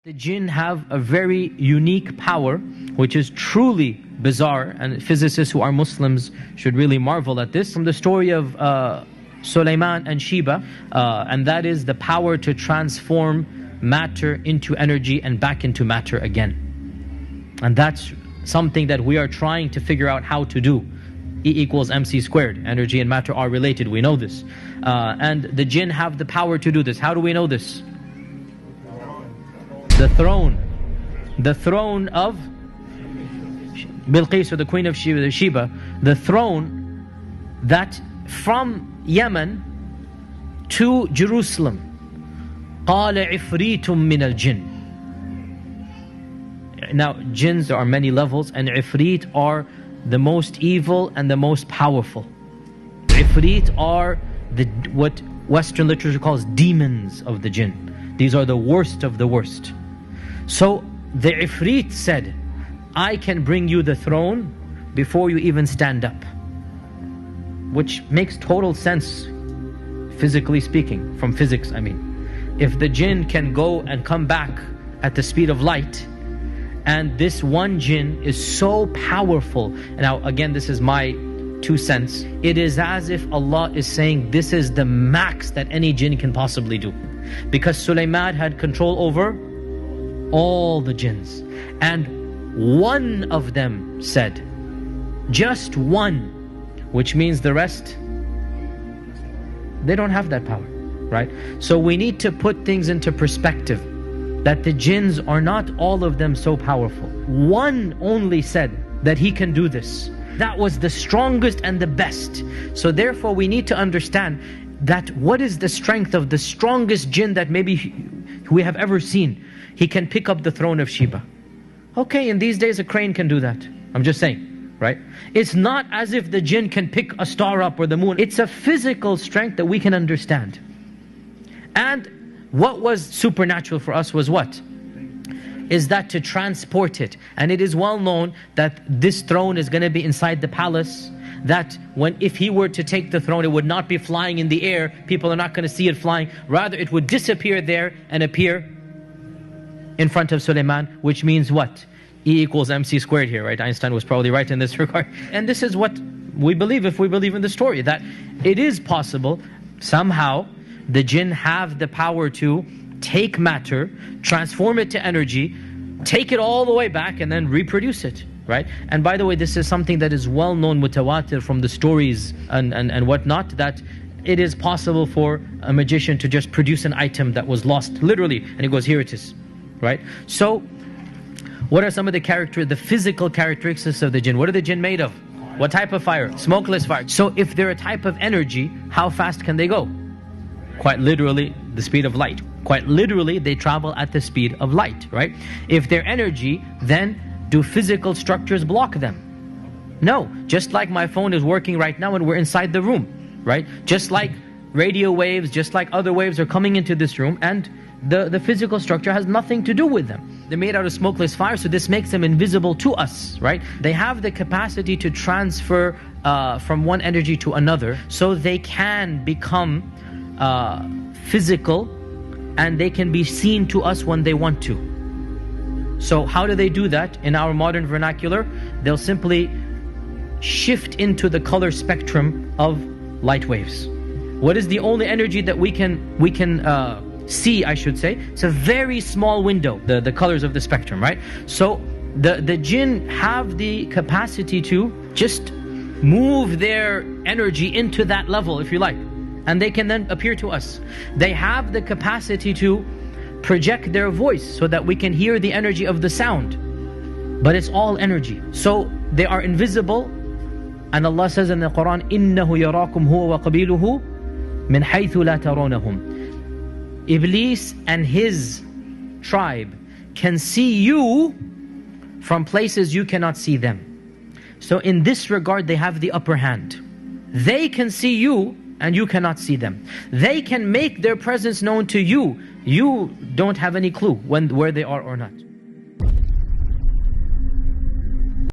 The jinn have a very unique power, which is truly bizarre, and physicists who are Muslims should really marvel at this. From the story of Sulaiman and Sheba, and that is the power to transform matter into energy and back into matter again. And that's something that we are trying to figure out how to do. E equals mc squared. Energy and matter are related, we know this. And the jinn have the power to do this. How do we know this? The throne of Bilqis, or the queen of Sheba, the throne that from Yemen to Jerusalem. قال عفريت من الجن. Now, jinns, there are many levels, and Ifrit are the most evil and the most powerful. Ifrit are what Western literature calls demons of the jinn. These are the worst of the worst. So the Ifrit said, I can bring you the throne before you even stand up. Which makes total sense, physically speaking, from physics I mean. If the jinn can go and come back at the speed of light, and this one jinn is so powerful. Now again, this is my 2 cents. It is as if Allah is saying this is the max that any jinn can possibly do. Because Sulaiman had control over all the jinns. And one of them said, just one, which means the rest, they don't have that power, right? So we need to put things into perspective, that the jinns are not all of them so powerful. One only said that he can do this. That was the strongest and the best. So therefore we need to understand that what is the strength of the strongest jinn that maybe we have ever seen. He can pick up the throne of Sheba. Okay, in these days a crane can do that. I'm just saying, right? It's not as if the jinn can pick a star up or the moon. It's a physical strength that we can understand. And what was supernatural for us was what? Is that to transport it. And it is well known that this throne is going to be inside the palace. That if he were to take the throne, it would not be flying in the air. People are not going to see it flying. Rather, it would disappear there and appear in front of Sulaiman, which means what? E equals mc squared here, right? Einstein was probably right in this regard. And this is what we believe, if we believe in the story, that it is possible, somehow, the jinn have the power to take matter, transform it to energy, take it all the way back and then reproduce it, right? And by the way, this is something that is well known, mutawatir, from the stories and whatnot, that it is possible for a magician to just produce an item that was lost, literally, and he goes, here it is, right? So, what are some of the physical characteristics of the jinn? What are the jinn made of? What type of fire? Smokeless fire. So if they're a type of energy, how fast can they go? Quite literally, the speed of light. Quite literally, they travel at the speed of light, right? If they're energy, then do physical structures block them? No. Just like my phone is working right now and we're inside the room, right? Just like radio waves, just like other waves are coming into this room, and the physical structure has nothing to do with them. They're made out of smokeless fire, so this makes them invisible to us, right? They have the capacity to transfer from one energy to another, so they can become physical, and they can be seen to us when they want to. So how do they do that? In our modern vernacular, they'll simply shift into the color spectrum of light waves. What is the only energy that we can see, I should say? It's a very small window, the colors of the spectrum, right? So the jinn have the capacity to just move their energy into that level, if you like, and they can then appear to us. They have the capacity to project their voice so that we can hear the energy of the sound, but it's all energy. So they are invisible, and Allah says in the Quran, إِنَّهُ يَرَاكُمْ هُوَ وَقَبِيلُهُ مِنْ حَيْثُ لَا تَرَوْنَهُمْ. Iblis and his tribe can see you from places you cannot see them. So in this regard, they have the upper hand. They can see you and you cannot see them. They can make their presence known to you. You don't have any clue where they are or not.